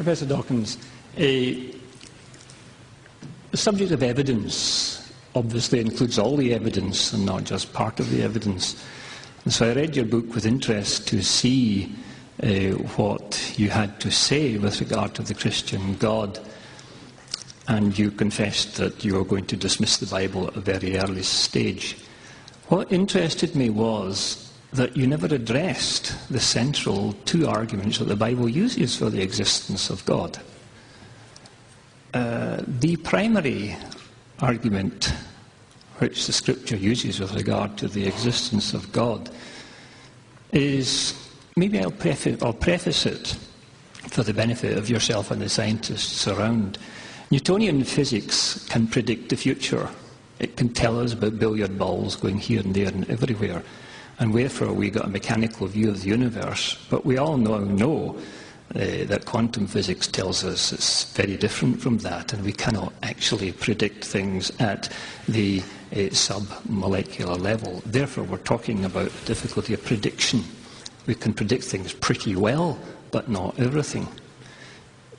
Professor Dawkins, the subject of evidence obviously includes all the evidence and not just part of the evidence. And so I read your book with interest to see what you had to say with regard to the Christian God. And you confessed that you were going to dismiss the Bible at a very early stage. What interested me was that you never addressed the central two arguments that the Bible uses for the existence of God. The primary argument which the Scripture uses with regard to the existence of God is, maybe I'll preface it for the benefit of yourself and the scientists around. Newtonian physics can predict the future. It can tell us about billiard balls going here and there and everywhere. And wherefore we got a mechanical view of the universe. But we all know that quantum physics tells us it's very different from that, and we cannot actually predict things at the sub-molecular level. Therefore, we're talking about the difficulty of prediction. We can predict things pretty well, but not everything.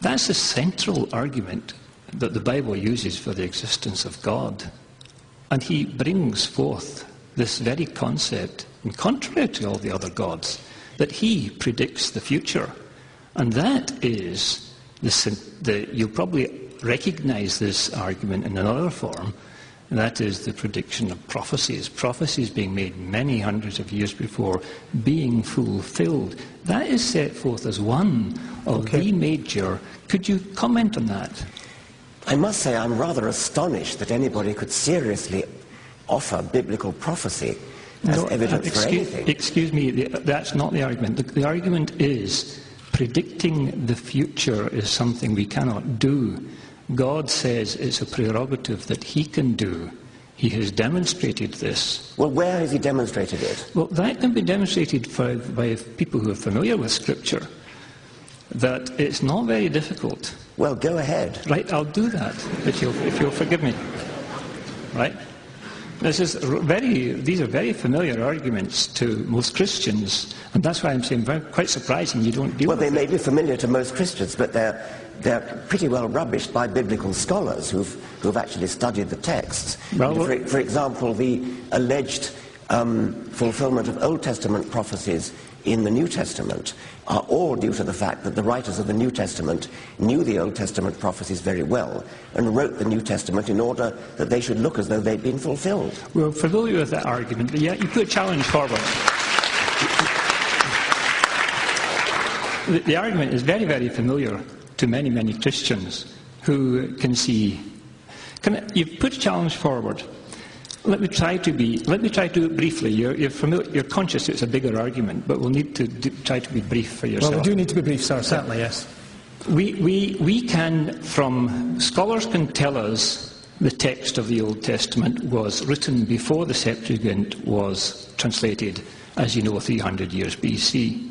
That's the central argument that the Bible uses for the existence of God. And he brings forth this very concept, and contrary to all the other gods, that he predicts the future. And that is, you'll probably recognize this argument in another form, and that is the prediction of prophecies. Prophecies being made many hundreds of years before, being fulfilled. That is set forth as one of the major. Could you comment on that? I must say I'm rather astonished that anybody could seriously offer biblical prophecy as evidence for anything. Excuse me, that's not the argument. The argument is predicting the future is something we cannot do. God says it's a prerogative that he can do. He has demonstrated this. Well, where has he demonstrated it? Well, that can be demonstrated by people who are familiar with Scripture, that it's not very difficult. Well, go ahead. Right, I'll do that, if you'll forgive me. Right? These are very familiar arguments to most Christians, and that's why I'm saying quite surprising you don't deal with it. Well, they may be familiar to most Christians, but they're pretty well rubbished by biblical scholars who've actually studied the texts. Well, for example, the alleged fulfillment of Old Testament prophecies in the New Testament are all due to the fact that the writers of the New Testament knew the Old Testament prophecies very well and wrote the New Testament in order that they should look as though they'd been fulfilled. We're familiar with that argument, but yet you put a challenge forward. The argument is very, very familiar to many, many Christians who can see. You've put a challenge forward. Let me try to do it briefly. You're conscious it's a bigger argument, but we'll need to try to be brief for yourself. Well, we do need to be brief, sir. Certainly, yes. We can, scholars can tell us the text of the Old Testament was written before the Septuagint was translated, as you know, 300 years BC.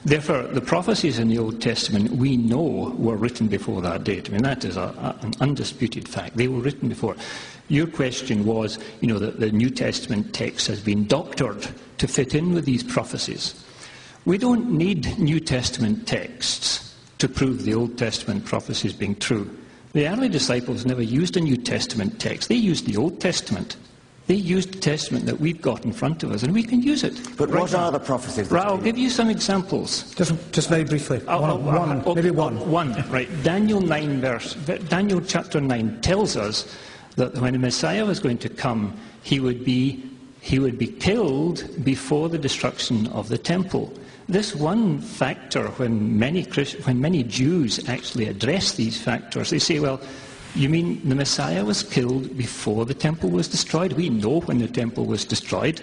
Therefore, the prophecies in the Old Testament, we know, were written before that date. I mean, that is an undisputed fact. They were written before. Your question was, that the New Testament text has been doctored to fit in with these prophecies. We don't need New Testament texts to prove the Old Testament prophecies being true. The early disciples never used a New Testament text. They used the Old Testament. They used the Testament that we've got in front of us, and we can use it. But what are the prophecies? Right, I'll give you some examples. Just very briefly. Maybe one. One, right. Daniel chapter 9 tells us that when the Messiah was going to come, he would be killed before the destruction of the temple. This one factor, when many Jews actually address these factors, they say, well, you mean the Messiah was killed before the temple was destroyed? We know when the temple was destroyed.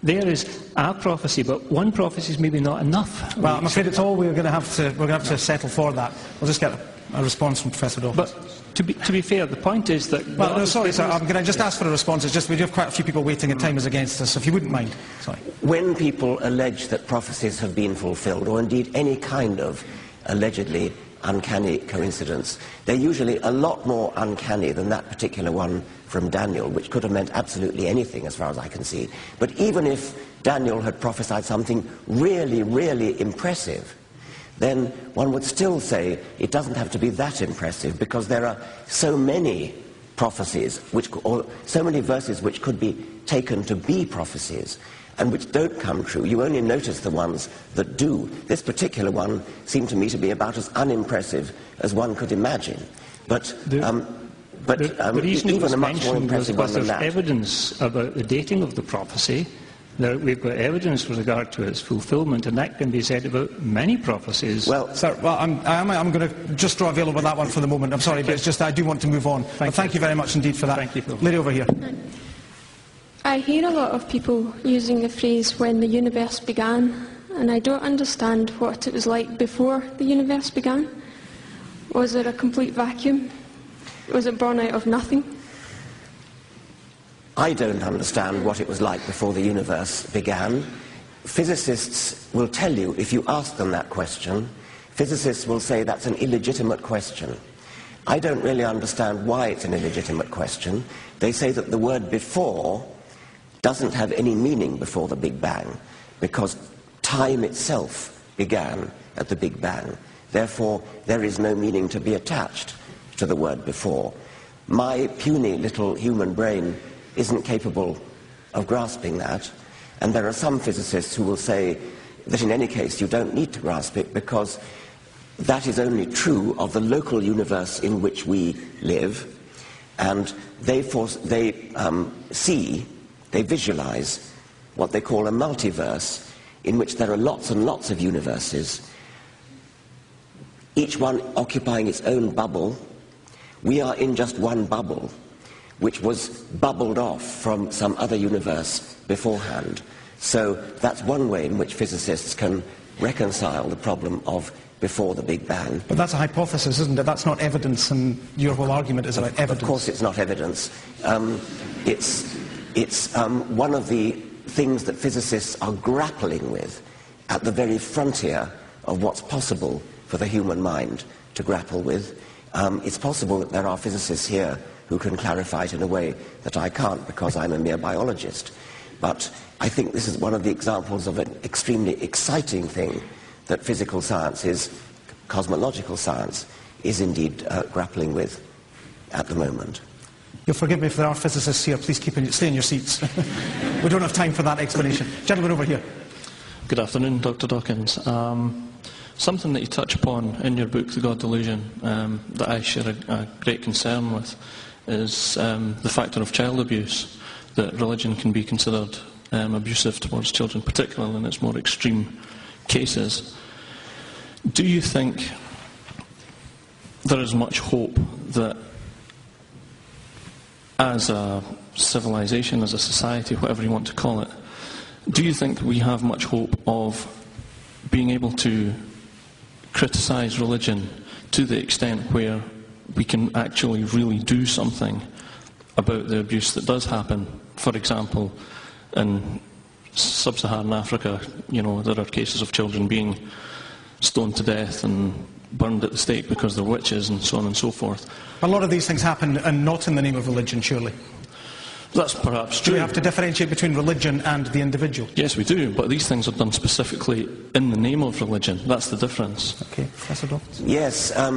There is a prophecy, but one prophecy is maybe not enough. Well, I'm afraid it's all we're going to have to settle for that. We'll just get a response from Professor Dawkins. But to be fair, the point is that... Well, no, sorry, sir. I'm going to just ask for a response. It's just we do have quite a few people waiting and time is against us, so if you wouldn't mind. Sorry. When people allege that prophecies have been fulfilled, or indeed any kind of allegedly uncanny coincidence, they're usually a lot more uncanny than that particular one from Daniel, which could have meant absolutely anything as far as I can see. But even if Daniel had prophesied something really, really impressive, then one would still say it doesn't have to be that impressive, because there are so many prophecies, or so many verses which could be taken to be prophecies and which don't come true. You only notice the ones that do. This particular one seemed to me to be about as unimpressive as one could imagine. But the reason it even was a much more mentioned was impressive one because than there's that. evidence about the dating of the prophecy. We've got evidence with regard to its fulfilment, and that can be said about many prophecies. Well, Sir, well, I'm going to just draw a veil over that one for the moment. I'm sorry, but it's just I do want to move on. Thank you very much indeed for that. Thank you, Phil. Lady over here. I hear a lot of people using the phrase "when the universe began," and I don't understand what it was like before the universe began. Was it a complete vacuum? Was it born out of nothing? I don't understand what it was like before the universe began. Physicists will tell you, if you ask them that question, physicists will say that's an illegitimate question. I don't really understand why it's an illegitimate question. They say that the word "before" doesn't have any meaning before the Big Bang, because time itself began at the Big Bang. Therefore, there is no meaning to be attached to the word "before." My puny little human brain isn't capable of grasping that, and there are some physicists who will say that in any case you don't need to grasp it, because that is only true of the local universe in which we live, and they visualize what they call a multiverse, in which there are lots and lots of universes, each one occupying its own bubble. We are in just one bubble, which was bubbled off from some other universe beforehand. So that's one way in which physicists can reconcile the problem of before the Big Bang. But that's a hypothesis, isn't it? That's not evidence, and your whole argument is about evidence. Of course it's not evidence. It's one of the things that physicists are grappling with at the very frontier of what's possible for the human mind to grapple with. It's possible that there are physicists here who can clarify it in a way that I can't, because I'm a mere biologist. But I think this is one of the examples of an extremely exciting thing that physical science cosmological science, is indeed grappling with at the moment. You'll forgive me if there are physicists here. Please stay in your seats. We don't have time for that explanation. Gentleman over here. Good afternoon, Dr. Dawkins. Something that you touch upon in your book, The God Delusion, that I share a great concern with, is the factor of child abuse, that religion can be considered abusive towards children, particularly in its more extreme cases. Do you think there is much hope that as a civilization, as a society, whatever you want to call it, do you think we have much hope of being able to criticise religion to the extent where we can actually really do something about the abuse that does happen? For example, in sub-Saharan Africa, there are cases of children being stoned to death and burned at the stake because they're witches and so on and so forth. A lot of these things happen, and not in the name of religion, surely. That's perhaps true. Do we have to differentiate between religion and the individual? Yes, we do, but these things are done specifically in the name of religion. That's the difference. Okay, Professor Dawkins. Yes, I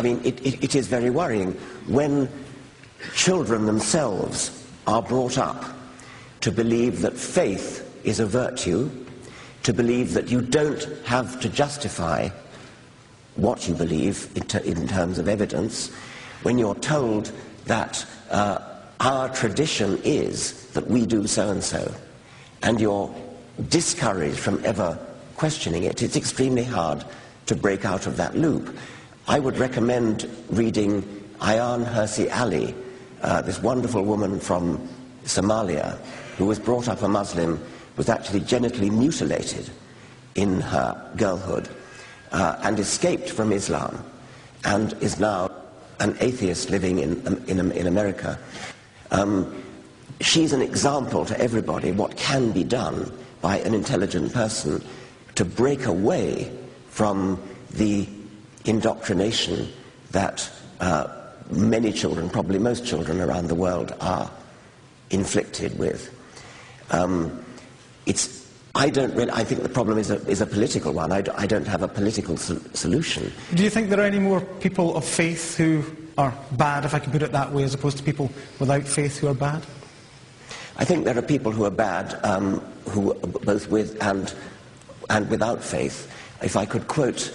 mean, it is very worrying when children themselves are brought up to believe that faith is a virtue, to believe that you don't have to justify what you believe in terms of evidence, when you're told that our tradition is that we do so-and-so, and you're discouraged from ever questioning it. It's extremely hard to break out of that loop. I would recommend reading Ayaan Hirsi Ali, this wonderful woman from Somalia, who was brought up a Muslim, was actually genitally mutilated in her girlhood, and escaped from Islam, and is now an atheist living in America. She's an example to everybody what can be done by an intelligent person to break away from the indoctrination that many children, probably most children around the world, are inflicted with. It's I think the problem is a political one. I don't have a political solution. Do you think there are any more people of faith who are bad, if I can put it that way, as opposed to people without faith who are bad? I think there are people who are bad, who both with and without faith. If I could quote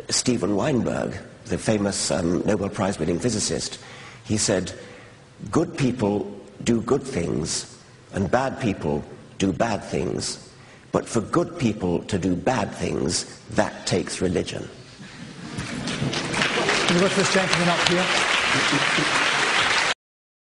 Steven Weinberg, the famous Nobel Prize-winning physicist, he said, "Good people do good things, and bad people do bad things. But for good people to do bad things, that takes religion." Can we go to this gentleman up here?